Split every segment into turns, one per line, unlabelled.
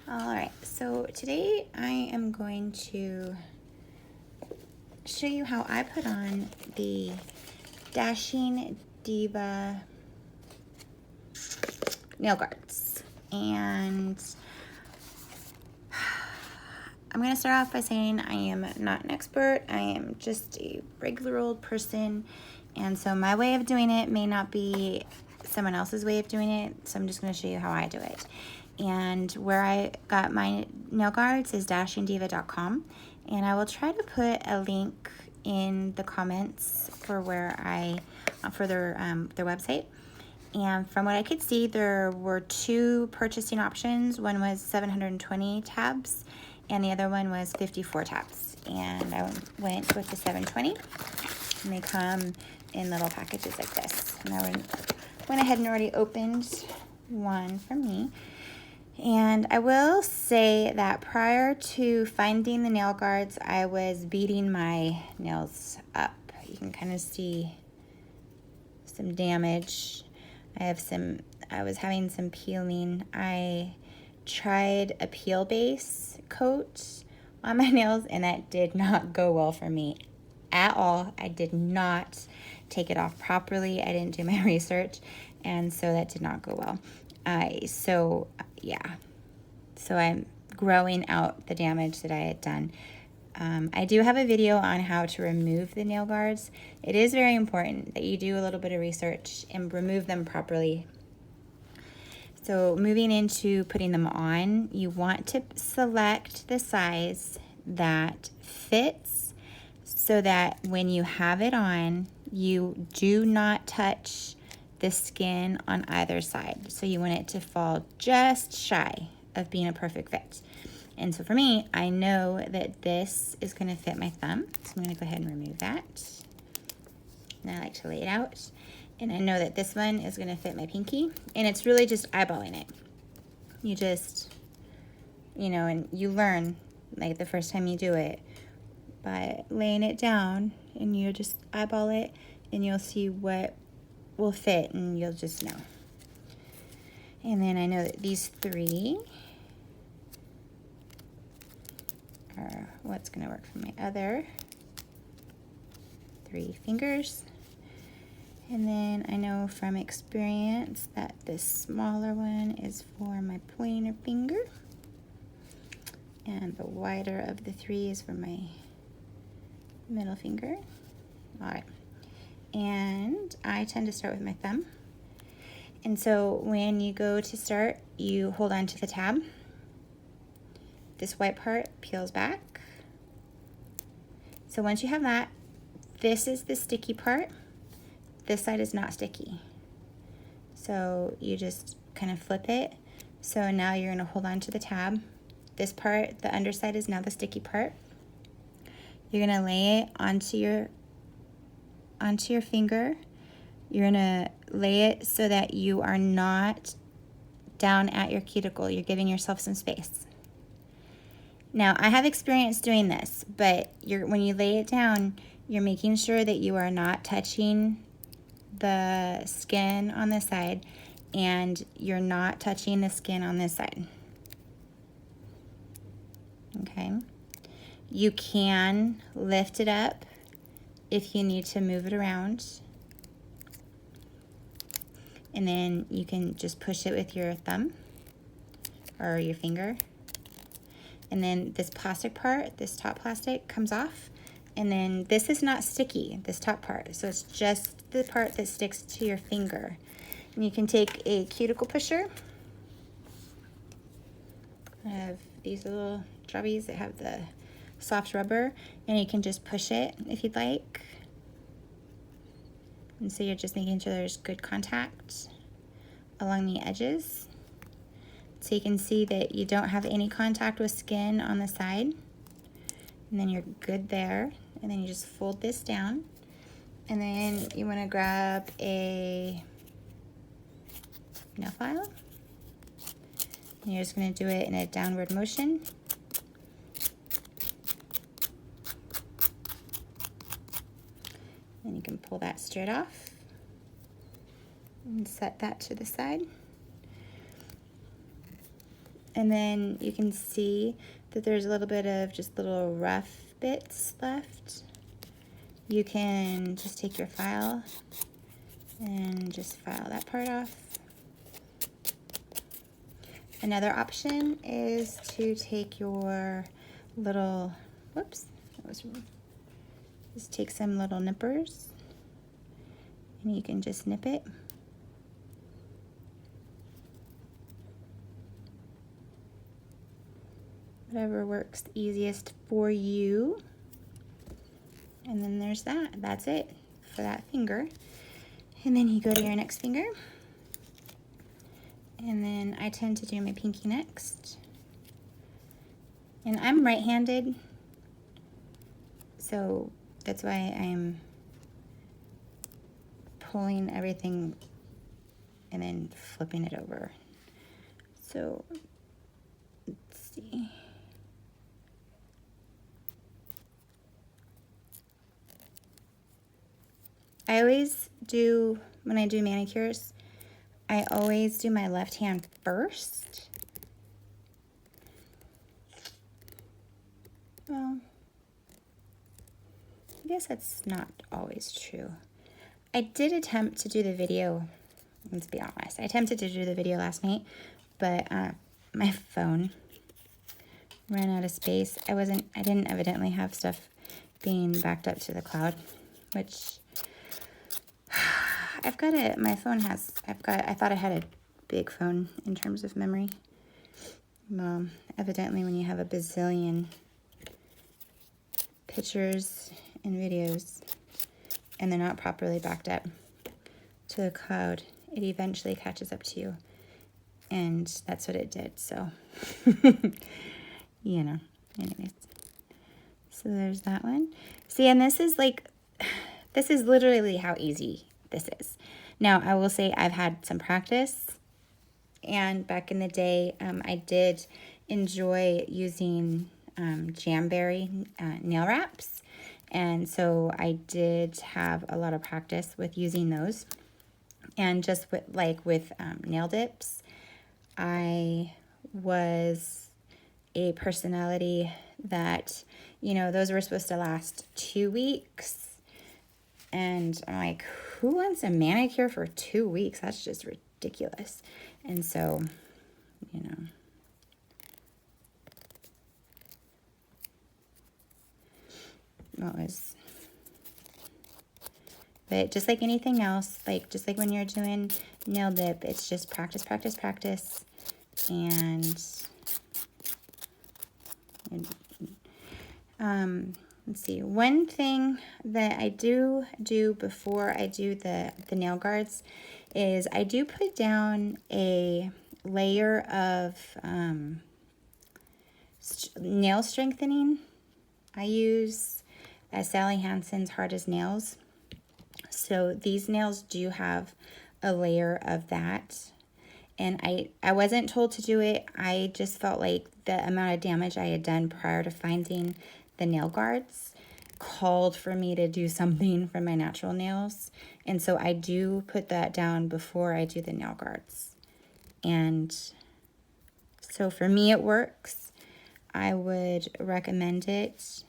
All right, so today I am going to show you how I put on the Dashing Diva nail guards. And I'm going to start off by saying I am not an expert. I am just a regular old person. And so my way of doing it may not be someone else's way of doing it. So I'm just going to show you how I do it. And where I got my nail guards is dashingdiva.com. And I will try to put a link in the comments for for their website. And from what I could see, there were two purchasing options. One was 720 tabs, and the other one was 54 tabs. And I went with the 720, and they come in little packages like this. And I went ahead and already opened one for me. And I will say that prior to finding the nail guards, I was beating my nails up. You can kind of see some damage. I was having some peeling. I tried a peel base coat on my nails, and that did not go well for me at all. I did not take it off properly. I didn't do my research, and so that did not go well. So I'm growing out the damage that I had done. I do have a video on how to remove the nail guards. It is very important that you do a little bit of research and remove them properly. So moving into putting them on, you want to select the size that fits so that when you have it on, you do not touch the skin on either side. So you want it to fall just shy of being a perfect fit. And so for me, I know that this is going to fit my thumb. So I'm going to go ahead and remove that. And I like to lay it out. And I know that this one is going to fit my pinky. And it's really just eyeballing it. You just, and you learn like the first time you do it by laying it down, and you just eyeball it, and you'll see what will fit, and you'll just know. And then I know that these three are what's going to work for my other 3 fingers. And then I know from experience that this smaller one is for my pointer finger, and the wider of the 3 is for my middle finger. All right. And I tend to start with my thumb. And so when you go to start, you hold on to the tab. This white part peels back. So once you have that, this is the sticky part. This side is not sticky. So you just kind of flip it. So now you're going to hold on to the tab. This part, the underside, is now the sticky part. You're going to lay it onto your finger. You're going to lay it so that you are not down at your cuticle. You're giving yourself some space. Now, I have experience doing this, but when you lay it down, you're making sure that you are not touching the skin on this side, and you're not touching the skin on this side. Okay? You can lift it up if you need to move it around. And then you can just push it with your thumb or your finger. And then this plastic part, this top plastic, comes off. And then this is not sticky, this top part. So it's just the part that sticks to your finger. And you can take a cuticle pusher. I have these little jobbies that have the soft rubber, and you can just push it if you'd like. And so you're just making sure there's good contact along the edges. So you can see that you don't have any contact with skin on the side. And then you're good there. And then you just fold this down. And then you want to grab a nail file. And you're just going to do it in a downward motion. And you can pull that straight off and set that to the side. And then you can see that there's a little bit of just little rough bits left. You can just take your file and just file that part off. Another option is to take your little, whoops, that was wrong. Just take some little nippers and you can just nip it. Whatever works easiest for you. And then there's that. That's it for that finger. And then you go to your next finger. And then I tend to do my pinky next. And I'm right-handed, so that's why I'm pulling everything and then flipping it over. So let's see. I always do, when I do manicures, I always do my left hand first. Well, I guess that's not always true. I did attempt to do the video, let's be honest. I attempted to do the video last night, but my phone ran out of space. I didn't evidently have stuff being backed up to the cloud, which I thought I had a big phone in terms of memory. Evidently when you have a bazillion pictures and videos and they're not properly backed up to the cloud, it eventually catches up to you. And that's what it did, so, you know, anyways. So there's that one. See, and this is literally how easy this is. Now, I will say I've had some practice, and back in the day, I did enjoy using Jamberry nail wraps, and so I did have a lot of practice with using those. And just with nail dips, I was a personality that, you know, those were supposed to last 2 weeks. And I'm like, who wants a manicure for 2 weeks? That's just ridiculous. And so, you know. But just like anything else, just like when you're doing nail dip, it's just practice, practice, practice. And let's see, one thing that I do before I do the nail guards is I do put down a layer of nail strengthening. I use Sally Hansen's Hard as Nails. So these nails do have a layer of that. And I wasn't told to do it. I just felt like the amount of damage I had done prior to finding the nail guards called for me to do something for my natural nails. And so I do put that down before I do the nail guards. And so for me it works. I would recommend it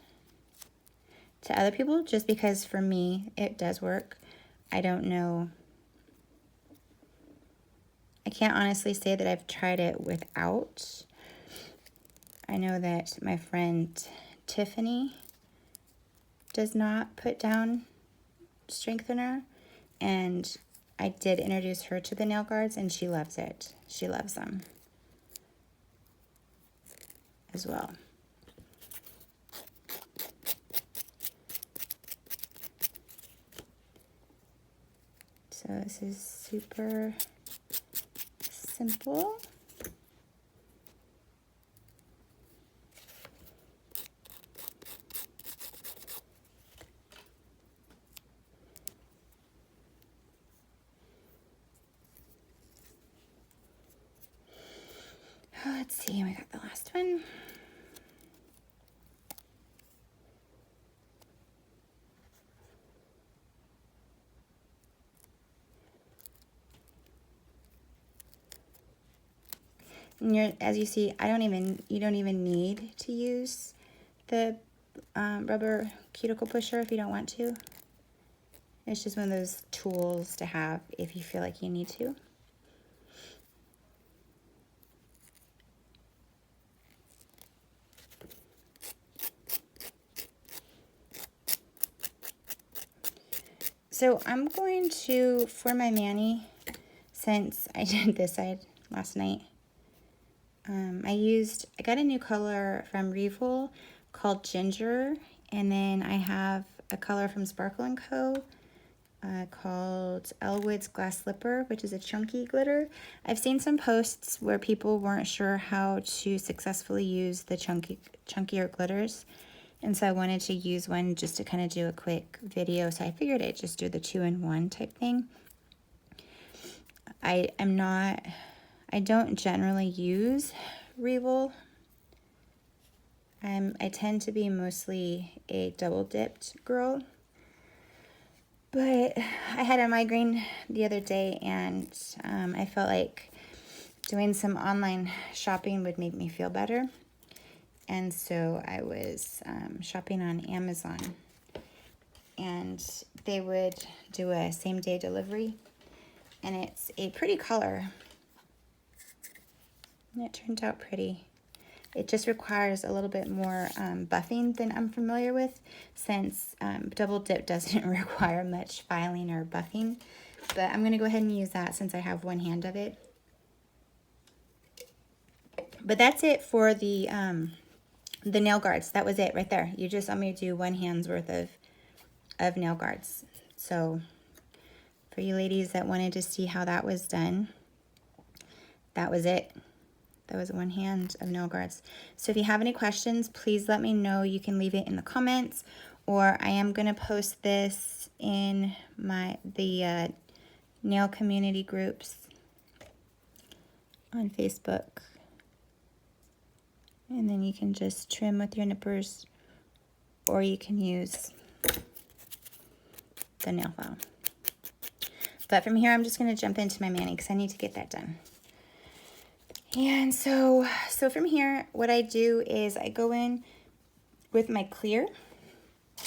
to other people just because for me it does work. I don't know. I can't honestly say that I've tried it without. I know that my friend Tiffany does not put down strengthener, and I did introduce her to the nail guards and she loves it. She loves them as well. So this is super simple. Let's see, we got the last one. And as you see, you don't even need to use the rubber cuticle pusher if you don't want to. It's just one of those tools to have if you feel like you need to. So I'm going to, for my mani, since I did this side last night, I got a new color from Revol called Ginger, and then I have a color from Sparkle & Co. Called Elwood's Glass Slipper, which is a chunky glitter. I've seen some posts where people weren't sure how to successfully use the chunkier glitters, and so I wanted to use one just to kind of do a quick video, so I figured I'd just do the 2-in-1 type thing. I don't generally use Revol. I tend to be mostly a double dipped girl, but I had a migraine the other day, and I felt like doing some online shopping would make me feel better. And so I was shopping on Amazon, and they would do a same-day delivery, and it's a pretty color. And it turned out pretty. It just requires a little bit more buffing than I'm familiar with, since double dip doesn't require much filing or buffing. But I'm going to go ahead and use that since I have one hand of it. But that's it for the nail guards. That was it right there. You just want me to do one hand's worth of nail guards. So for you ladies that wanted to see how that was done, that was it. That was one hand of nail guards. So if you have any questions, please let me know. You can leave it in the comments, or I am going to post this in the nail community groups on Facebook. And then you can just trim with your nippers, or you can use the nail file. But from here, I'm just going to jump into my mani because I need to get that done. And so from here, what I do is I go in with my clear,